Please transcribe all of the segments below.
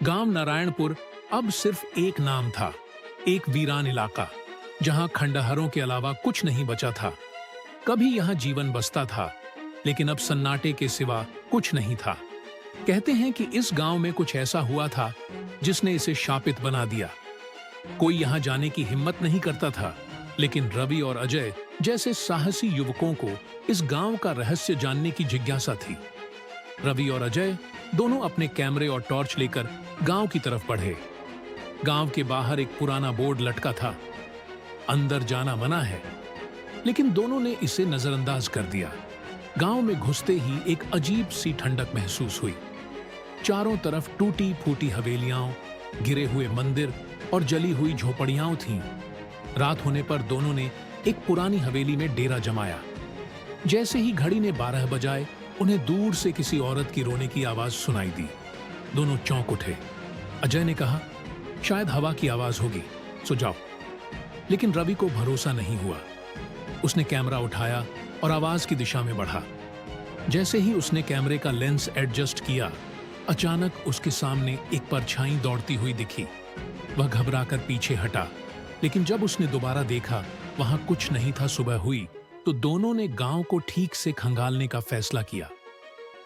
गांव नारायणपुर अब सिर्फ एक नाम था, एक वीरान इलाका जहां खंडहरों के अलावा कुछ नहीं बचा था। कभी यहां जीवन बसता था, लेकिन अब सन्नाटे के सिवा कुछ नहीं था। कहते हैं कि इस गांव में कुछ ऐसा हुआ था जिसने इसे शापित बना दिया। कोई यहां जाने की हिम्मत नहीं करता था, लेकिन रवि और अजय जैसे साहसी युवकों को इस गांव का रहस्य जानने की जिज्ञासा थी। रवि और अजय दोनों अपने कैमरे और टॉर्च लेकर गांव की तरफ बढ़े। गांव के बाहर एक पुराना बोर्ड लटका था, अंदर जाना मना है, लेकिन दोनों ने इसे नजरअंदाज कर दिया। गांव में घुसते ही एक अजीब सी ठंडक महसूस हुई। चारों तरफ टूटी फूटी हवेलियां, गिरे हुए मंदिर और जली हुई झोपड़ियां थीं। रात होने पर दोनों ने एक पुरानी हवेली में डेरा जमाया। जैसे ही घड़ी ने 12 बजाए, उन्हें दूर से किसी औरत की रोने की आवाज सुनाई दी। दोनों चौंक उठे। अजय ने कहा, शायद हवा की आवाज होगी, सो जाओ। लेकिन रवि को भरोसा नहीं हुआ। उसने कैमरा उठाया और आवाज की दिशा में बढ़ा। जैसे ही उसने कैमरे का लेंस एडजस्ट किया, अचानक उसके सामने एक परछाई दौड़ती हुई दिखी। वह घबराकर पीछे हटा, लेकिन जब उसने दोबारा देखा, वहां कुछ नहीं था। सुबह हुई तो दोनों ने गांव को ठीक से खंगालने का फैसला किया।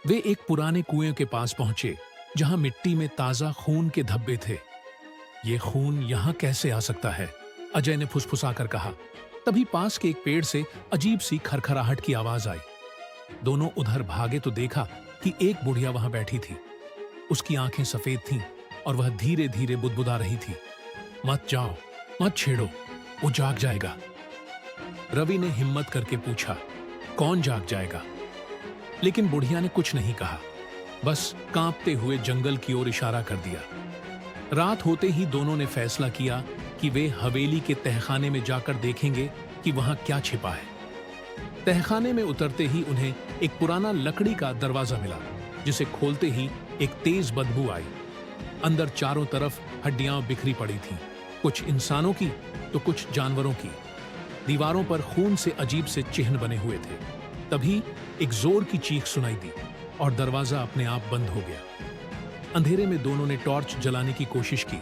वे एक पुराने कुएं के पास पहुंचे, जहां मिट्टी में ताजा खून के धब्बे थे। ये खून यहां कैसे आ सकता है? अजय ने फुसफुसाकर कहा। तभी पास के एक पेड़ से अजीब सी खरखराहट की आवाज आई। दोनों उधर भागे तो देखा कि एक बुढ़िया वहां बैठी थी। उसकी आंखें सफेद थीं और वह धीरे धीरे बुदबुदा रही थी। मत जाओ, मत छेड़ो, वो जाग जाएगा। रवि ने हिम्मत करके पूछा, कौन जाग जाएगा? लेकिन बुढ़िया ने कुछ नहीं कहा, बस कांपते हुए जंगल की ओर इशारा कर दिया। रात होते ही दोनों ने फैसला किया कि वे हवेली के तहखाने में जाकर देखेंगे कि वहां क्या छिपा है। तहखाने में उतरते ही उन्हें एक पुराना लकड़ी का दरवाजा मिला, जिसे खोलते ही एक तेज बदबू आई। अंदर चारों तरफ हड्डियां बिखरी पड़ी थीं, कुछ इंसानों की तो कुछ जानवरों की। दीवारों पर खून से अजीब से चिन्ह बने हुए थे। तभी एक जोर की चीख सुनाई दी और दरवाजा अपने आप बंद हो गया। अंधेरे में दोनों ने टॉर्च जलाने की कोशिश की,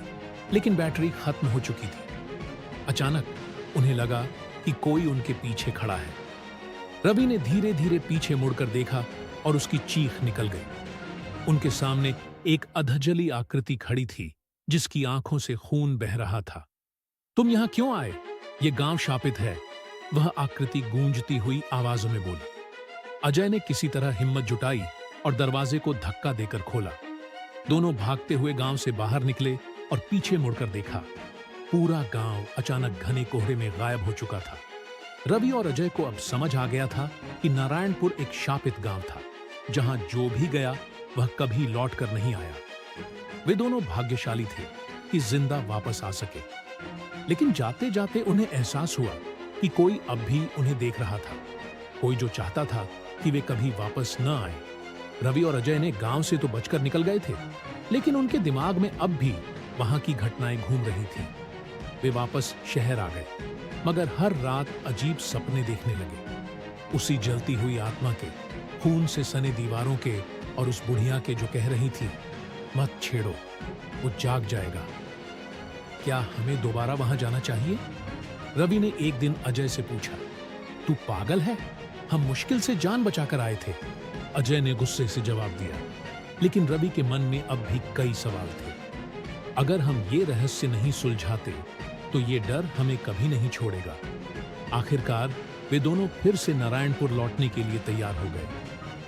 लेकिन बैटरी खत्म हो चुकी थी। अचानक उन्हें लगा कि कोई उनके पीछे खड़ा है। रवि ने धीरे धीरे पीछे मुड़कर देखा और उसकी चीख निकल गई। उनके सामने एक अधजली आकृति खड़ी थी, जिसकी आंखों से खून बह रहा था। तुम यहां क्यों आए? ये गांव शापित है, वह आकृति गूंजती हुई आवाजों में बोली। अजय ने किसी तरह हिम्मत जुटाई और दरवाजे को धक्का देकर खोला। दोनों भागते हुए गांव से बाहर निकले और पीछे मुड़कर देखा। पूरा गांव अचानक घने कोहरे में गायब हो चुका था। रवि और अजय को अब समझ आ गया था कि नारायणपुर एक शापित गांव था, जहां जो भी गया वह कभी लौट कर नहीं आया। वे दोनों भाग्यशाली थे कि जिंदा वापस आ सके, लेकिन जाते जाते उन्हें एहसास हुआ कि कोई अब भी उन्हें देख रहा था, कोई जो चाहता था कि वे कभी वापस न आए। रवि और अजय ने गांव से तो बचकर निकल गए थे, लेकिन उनके दिमाग में अब भी वहां की घटनाएं घूम रही थीं। वे वापस शहर आ गए, मगर हर रात अजीब सपने देखने लगे। उसी जलती हुई आत्मा के, खून से सने दीवारों के और उस बुढ़िया के जो कह रही थी, मत छेड़ो, वो जाग जाएगा। क्या हमें दोबारा वहां जाना चाहिए? रवि ने एक दिन अजय से पूछा, तू पागल है? हम मुश्किल से जान बचाकर आए थे। अजय ने गुस्से से जवाब दिया, लेकिन रवि के मन में अब भी कई सवाल थे। अगर हम ये रहस्य नहीं सुलझाते तो ये डर हमें कभी नहीं छोड़ेगा। आखिरकार वे दोनों फिर से नारायणपुर लौटने के लिए तैयार हो गए।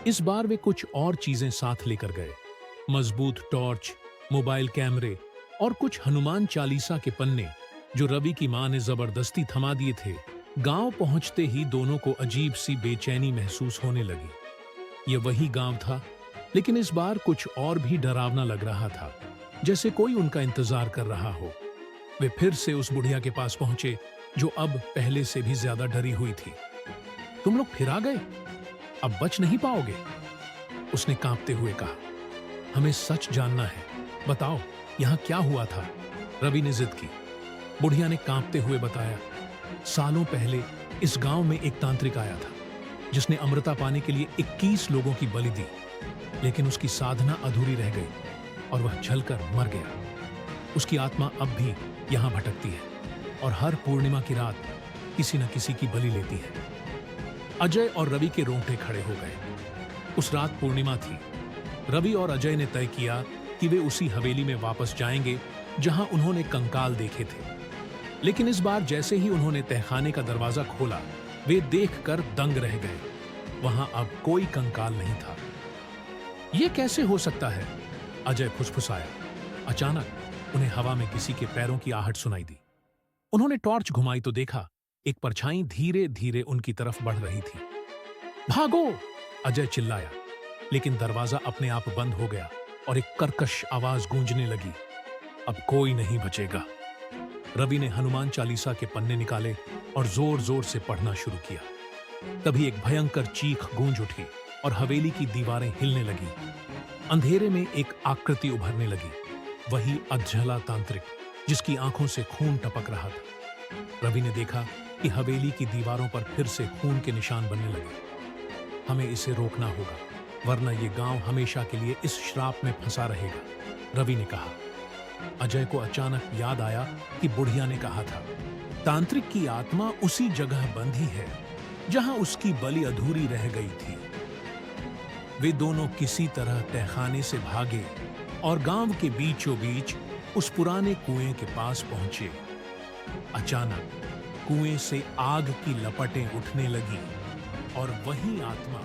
इस बार वे कुछ और चीजें साथ लेकर गए। मजबूत टॉर्च, मोबाइल कैमरे और कुछ हनुमान चालीसा के पन्ने, जो रवि की मां ने जबरदस्ती थमा दिए थे। गांव पहुंचते ही दोनों को अजीब सी बेचैनी महसूस होने लगी। यह वही गांव था, लेकिन इस बार कुछ और भी डरावना लग रहा था, जैसे कोई उनका इंतजार कर रहा हो। वे फिर से उस बुढ़िया के पास पहुंचे, जो अब पहले से भी ज्यादा डरी हुई थी। तुम लोग फिर आ गए? अब बच नहीं पाओगे, उसने कांपते हुए कहा। हमें सच जानना है, बताओ यहां क्या हुआ था? रवि ने जिद की। बुढ़िया ने कांपते हुए बताया, सालों पहले इस गांव में एक तांत्रिक आया था, जिसने अमृता पाने के लिए 21 लोगों की बलि दी, लेकिन उसकी साधना अधूरी रह गई। और वह जलकर मर गया। उसकी आत्मा अब भी यहाँ भटकती है और हर पूर्णिमा की रात किसी न किसी की बलि लेती है। अजय और रवि के रोंगटे खड़े हो गए। उस रात पूर्णिमा थी। रवि और अजय ने तय किया कि वे उसी हवेली में वापस जाएंगे जहां उन्होंने कंकाल देखे थे। लेकिन इस बार जैसे ही उन्होंने तहखाने का दरवाजा खोला, वे देखकर दंग रह गए। वहां अब कोई कंकाल नहीं था। यह कैसे हो सकता है? अजय फुसफुसाया। अचानक उन्हें हवा में किसी के पैरों की आहट सुनाई दी। उन्होंने टॉर्च घुमाई तो देखा एक परछाई धीरे धीरे उनकी तरफ बढ़ रही थी। भागो! अजय चिल्लाया, लेकिन दरवाजा अपने आप बंद हो गया और एक कर्कश आवाज गूंजने लगी। अब कोई नहीं बचेगा। रवि ने हनुमान चालीसा के पन्ने निकाले और जोर जोर से पढ़ना शुरू किया। तभी एक भयंकर चीख गूंज उठी और हवेली की दीवारें हिलने लगी। अंधेरे में एक आकृति उभरने लगी, वही अधजला तांत्रिक जिसकी आंखों से खून टपक रहा था। रवि ने देखा कि हवेली की दीवारों पर फिर से खून के निशान बनने लगे। हमें इसे रोकना होगा, वरना ये गांव हमेशा के लिए इस श्राप में फंसा रहेगा, रवि ने कहा। अजय को अचानक याद आया कि बुढ़िया ने कहा था, तांत्रिक की आत्मा उसी जगह बंधी है जहां उसकी बलि अधूरी रह गई थी। वे दोनों किसी तरह तहखाने से भागे और गांव के बीचों बीच उस पुराने कुएं के पास पहुंचे। अचानक कुएं से आग की लपटें उठने लगी और वही आत्मा